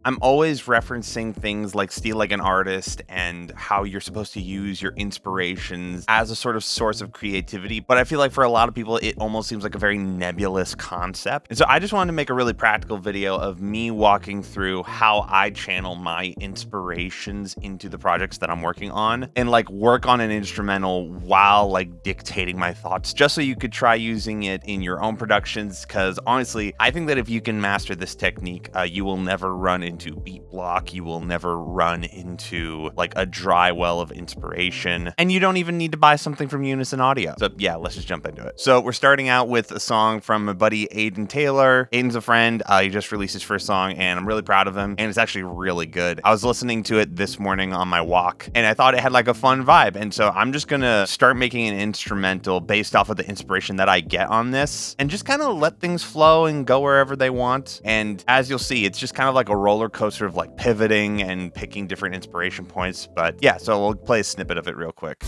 I'm always referencing things like Steal Like an Artist and how you're supposed to use your inspirations as a sort of source of creativity. But I feel like for a lot of people, it almost seems like a very nebulous concept. And so I just wanted to make a really practical video of me walking through how I channel my inspirations into the projects that I'm working on and like work on an instrumental while like dictating my thoughts, just so you could try using it in your own productions. Because honestly, I think that if you can master this technique, you will never run into beat block. You will never run into like a dry well of inspiration, and you don't even need to buy something from Unison Audio. So yeah, let's just jump into it. So we're starting out with a song from my buddy Aiden Taylor. Aiden's a friend. He just released his first song, and I'm really proud of him, and it's actually really good. I was listening to it this morning on my walk, and I thought it had like a fun vibe, and so I'm just gonna start making an instrumental based off of the inspiration that I get on this, and just kind of let things flow and go wherever they want. And as you'll see, it's just kind of like a roller coaster of like pivoting and picking different inspiration points. But yeah, so we'll play a snippet of it real quick.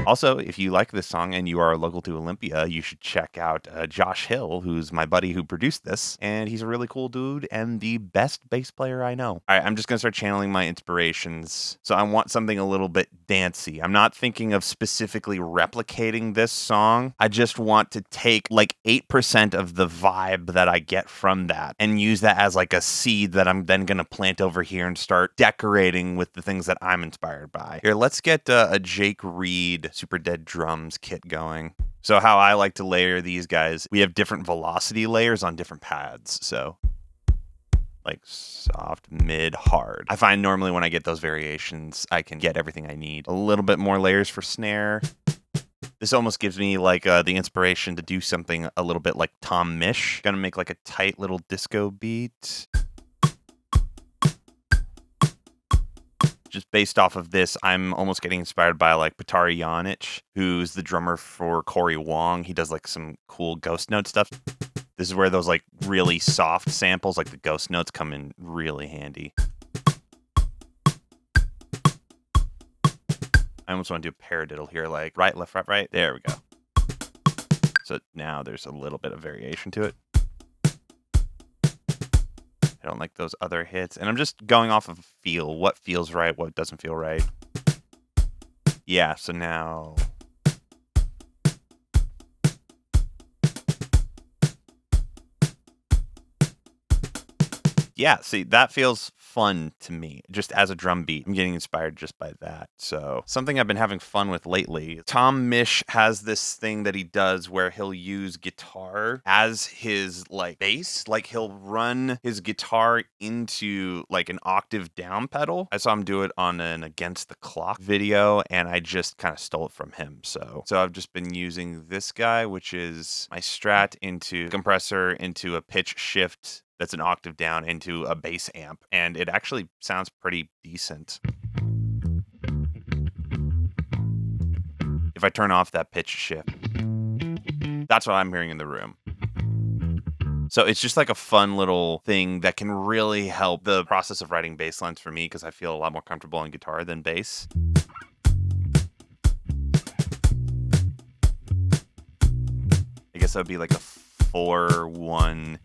Also, if you like this song and you are local to Olympia, you should check out Josh Hill, who's my buddy who produced this, and he's a really cool dude and the best bass player I know. All right, I'm just going to start channeling my inspirations. So I want something a little bit dancey. I'm not thinking of specifically replicating this song. I just want to take like 8% of the vibe that I get from that and use that as like a seed that I'm then going to plant over here and start decorating with the things that I'm inspired by. Here, let's get a Jake Reed Super Dead Drums kit going. So how I like to layer these guys, we have different velocity layers on different pads. So like soft, mid, hard. I find normally when I get those variations, I can get everything I need. A little bit more layers for snare. This almost gives me like the inspiration to do something a little bit like Tom Misch. Gonna make like a tight little disco beat. Just based off of this, I'm almost getting inspired by like Petari Janich, who's the drummer for Corey Wong. He does like some cool ghost note stuff. This is where those like really soft samples, like the ghost notes, come in really handy. I almost want to do a paradiddle here, like right, left, right, right. There we go. So now there's a little bit of variation to it. I don't like those other hits. And I'm just going off of feel. What feels right, what doesn't feel right. Yeah, so now... Yeah, see, that feels fun to me, just as a drum beat. I'm getting inspired just by that. So something I've been having fun with lately, Tom Misch has this thing that he does where he'll use guitar as his like bass. Like he'll run his guitar into like an octave down pedal. I saw him do it on an Against the Clock video, and I just kind of stole it from him. So I've just been using this guy, which is my Strat into compressor into a pitch shift that's an octave down into a bass amp, and it actually sounds pretty decent. If I turn off that pitch shift, that's what I'm hearing in the room. So it's just like a fun little thing that can really help the process of writing bass lines for me, because I feel a lot more comfortable on guitar than bass. I guess that would be like a 4-1-2.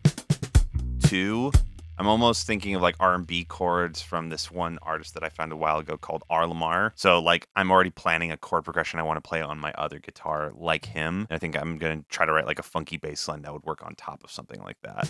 I'm almost thinking of like R&B chords from this one artist that I found a while ago called R. Lamar. So like I'm already planning a chord progression I want to play on my other guitar like him. And I think I'm going to try to write like a funky bass line that would work on top of something like that.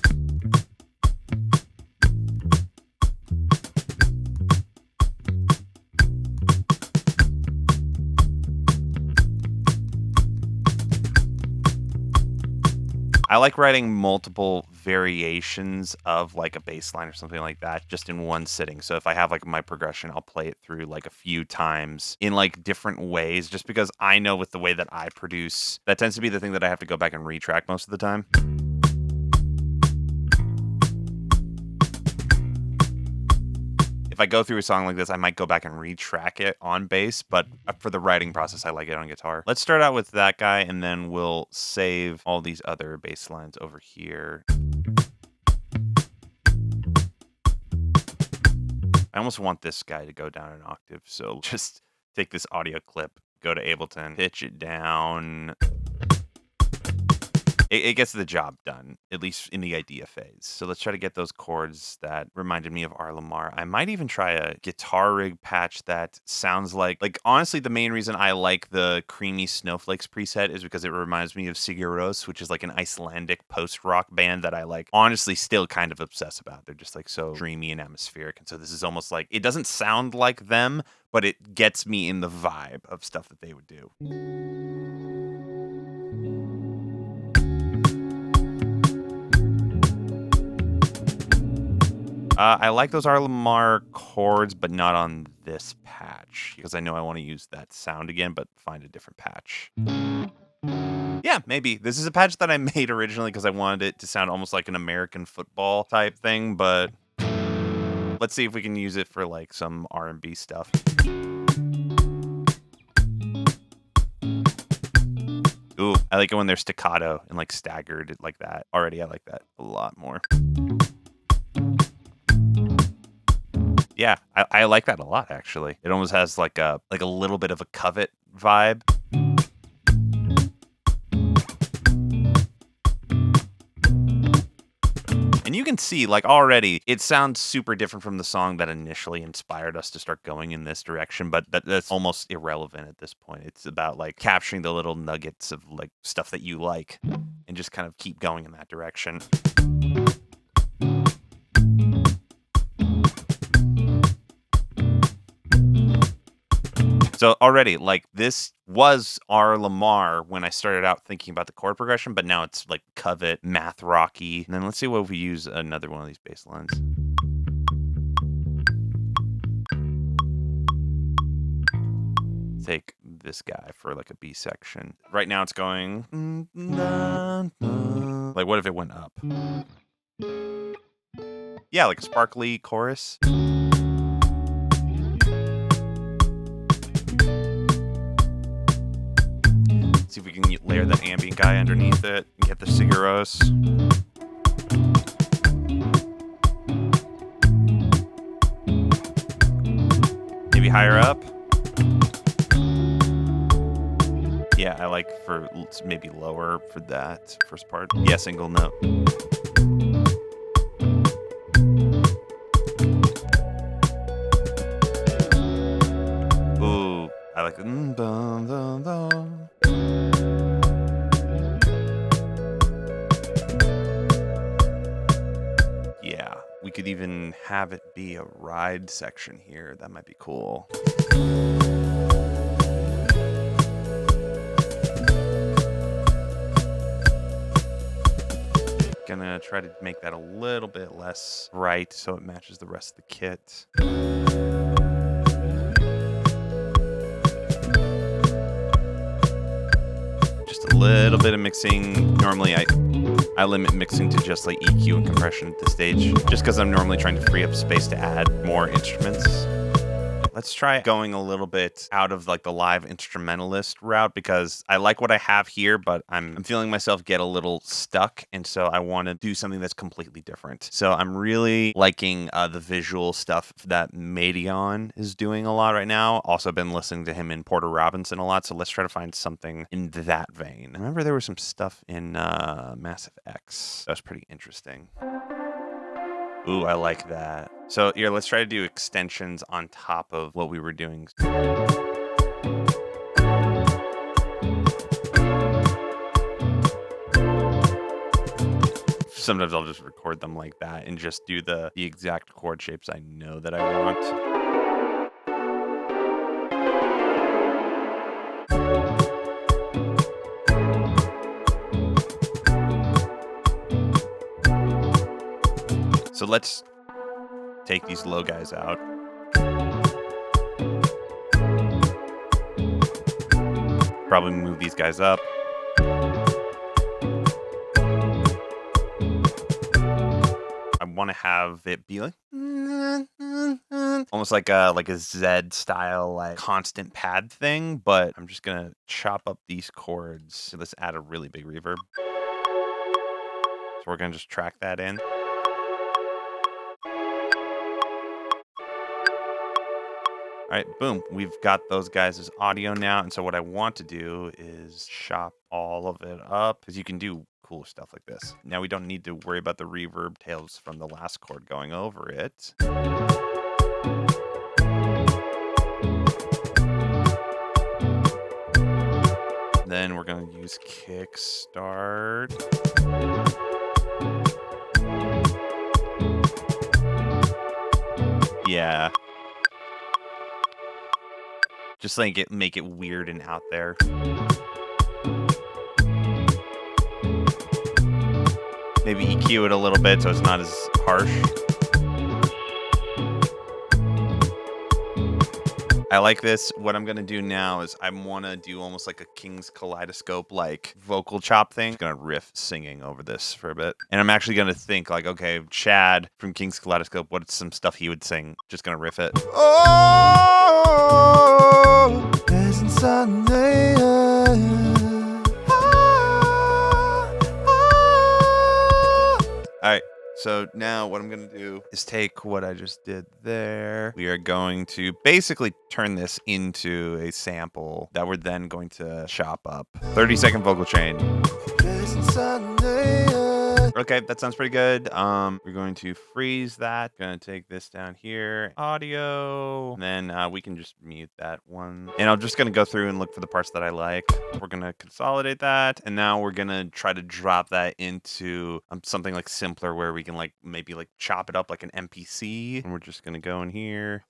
I like writing multiple variations of like a bass line or something like that just in one sitting. So if I have like my progression, I'll play it through like a few times in like different ways, just because I know with the way that I produce, that tends to be the thing that I have to go back and retrack most of the time. If I go through a song like this, I might go back and retrack it on bass, but for the writing process, I like it on guitar. Let's start out with that guy, and then we'll save all these other bass lines over here. I almost want this guy to go down an octave, so just take this audio clip, go to Ableton, pitch it down. it gets the job done, at least in the idea phase. So let's try to get those chords that reminded me of R. Lamar. I might even try a guitar rig patch that sounds like honestly, the main reason I like the Creamy Snowflakes preset is because it reminds me of Sigur Rós, which is like an Icelandic post-rock band that I like honestly still kind of obsess about. They're just like so dreamy and atmospheric. And so this is almost like it doesn't sound like them, but it gets me in the vibe of stuff that they would do. I like those R. Lamar chords, but not on this patch because I know I want to use that sound again, but find a different patch. Yeah, maybe. This is a patch that I made originally because I wanted it to sound almost like an American football type thing, but let's see if we can use it for like some R&B stuff. Ooh, I like it when they're staccato and like staggered like that. Already, I like that a lot more. Yeah, I like that a lot actually. It almost has like a little bit of a covet vibe. And you can see like already it sounds super different from the song that initially inspired us to start going in this direction, but that's almost irrelevant at this point. It's about like capturing the little nuggets of like stuff that you like and just kind of keep going in that direction. So already, like this was R. Lamar when I started out thinking about the chord progression, but now it's like covet, math rocky. And then let's see what if we use another one of these bass lines. Take this guy for like a B section. Right now it's going. Like what if it went up? Yeah, like a sparkly chorus. See if we can layer that ambient guy underneath it and get the Sigur Rós. Maybe higher up. Yeah, I like for maybe lower for that first part. Yeah, single note. Ooh, I like it. Yeah, we could even have it be a ride section here. That might be cool. Gonna try to make that a little bit less right so it matches the rest of the kit. Just a little bit of mixing. Normally I limit mixing to just like EQ and compression at this stage, just because I'm normally trying to free up space to add more instruments. Let's try going a little bit out of like the live instrumentalist route because I like what I have here, but I'm feeling myself get a little stuck. And so I want to do something that's completely different. So I'm really liking the visual stuff that Madion is doing a lot right now. Also been listening to him in Porter Robinson a lot. So let's try to find something in that vein. I remember there was some stuff in Massive X. That was pretty interesting. Ooh, I like that. So here, let's try to do extensions on top of what we were doing. Sometimes I'll just record them like that and just do the exact chord shapes I know that I want. So let's take these low guys out. Probably move these guys up. I want to have it be like almost like a Z style, like constant pad thing, but I'm just gonna chop up these chords. So let's add a really big reverb. So we're gonna just track that in. All right, boom. We've got those guys as audio now. And so what I want to do is chop all of it up because you can do cooler stuff like this. Now we don't need to worry about the reverb tails from the last chord going over it. Then we're going to use kickstart. Yeah. Just like make it weird and out there. Maybe EQ it a little bit so it's not as harsh. I like this. What I'm going to do now is I want to do almost like a King's Kaleidoscope like vocal chop thing. I'm going to riff singing over this for a bit. And I'm actually going to think like, okay, Chad from King's Kaleidoscope, what's some stuff he would sing? Just going to riff it. Oh, pleasant Sunday. All right. So now what I'm going to do is take what I just did there. We are going to basically turn this into a sample that we're then going to chop up. 30-second vocal chain. Okay, that sounds pretty good. We're going to freeze that. Gonna take this down here. Audio. And then we can just mute that one. And I'm just gonna go through and look for the parts that I like. We're gonna consolidate that. And now we're gonna try to drop that into something like simpler where we can like maybe like chop it up like an MPC. And we're just gonna go in here.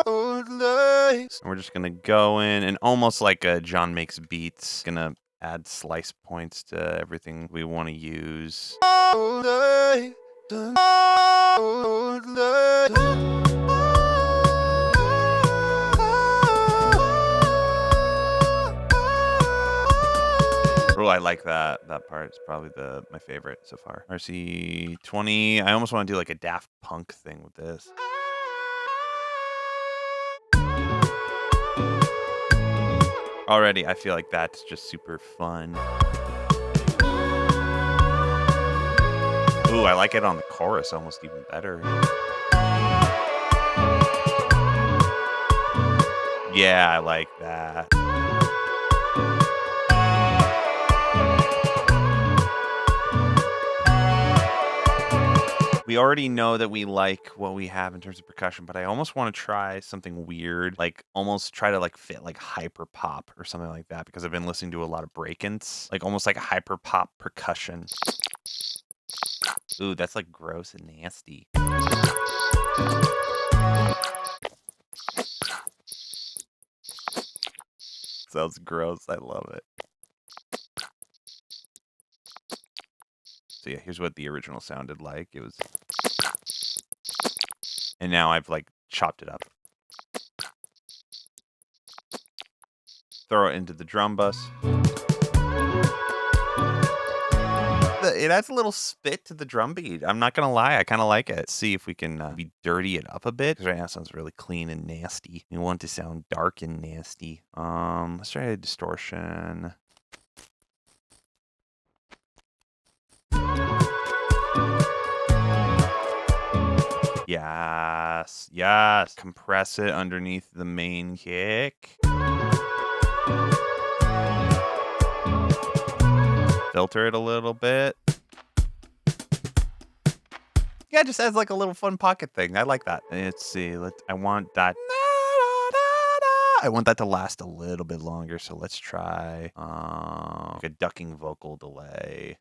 And we're just gonna go in and almost like a John Makes Beats. Gonna add slice points to everything we want to use. Oh, I like that. That part is probably my favorite so far. RC20. I almost want to do like a Daft Punk thing with this. Already, I feel like that's just super fun. Ooh, I like it on the chorus almost even better. Yeah, I like that. We already know that we like what we have in terms of percussion, but I almost want to try something weird, like almost try to like fit like hyper pop or something like that, because I've been listening to a lot of break-ins, like almost like a hyper pop percussion. Ooh, that's like gross and nasty. Sounds gross. I love it. So yeah, here's what the original sounded like. It was, and now I've like chopped it up. Throw it into the drum bus. It adds a little spit to the drum beat. I'm not gonna lie, I kind of like it. Let's see if we can maybe dirty it up a bit. Because right now it sounds really clean and nasty. We want it to sound dark and nasty. Let's try a distortion. Yes, yes. Compress it underneath the main kick. Filter it a little bit. Yeah, it just adds like a little fun pocket thing. I like that. Let's see. I want that. I want that to last a little bit longer. So let's try like a ducking vocal delay.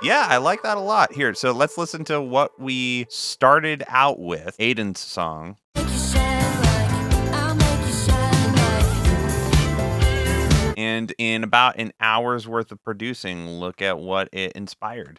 Yeah, I like that a lot. Here, so let's listen to what we started out with. Aiden's song. And in about an hour's worth of producing, look at what it inspired.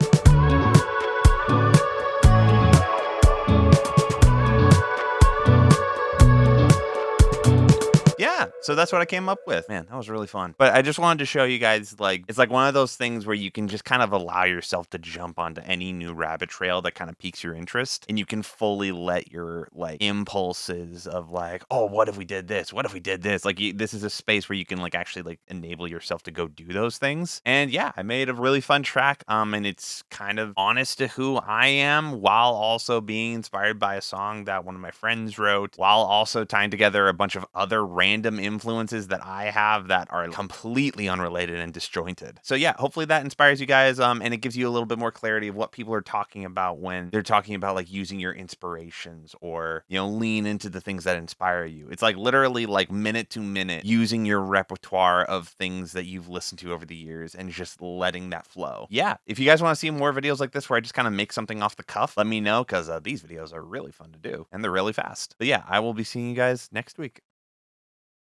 Yeah, so that's what I came up with. Man, that was really fun. But I just wanted to show you guys, like, it's like one of those things where you can just kind of allow yourself to jump onto any new rabbit trail that kind of piques your interest. And you can fully let your, like, impulses of, like, oh, what if we did this? What if we did this? Like, this is a space where you can, like, actually, like, enable yourself to go do those things. And yeah, I made a really fun track. And it's kind of honest to who I am while also being inspired by a song that one of my friends wrote, while also tying together a bunch of other random influences that I have that are completely unrelated and disjointed. So yeah, hopefully that inspires you guys, and it gives you a little bit more clarity of what people are talking about when they're talking about like using your inspirations, or, you know, lean into the things that inspire you. It's like literally like minute to minute using your repertoire of things that you've listened to over the years and just letting that flow. Yeah, if you guys want to see more videos like this where I just kind of make something off the cuff, let me know, because these videos are really fun to do and they're really fast. But yeah, I will be seeing you guys next week.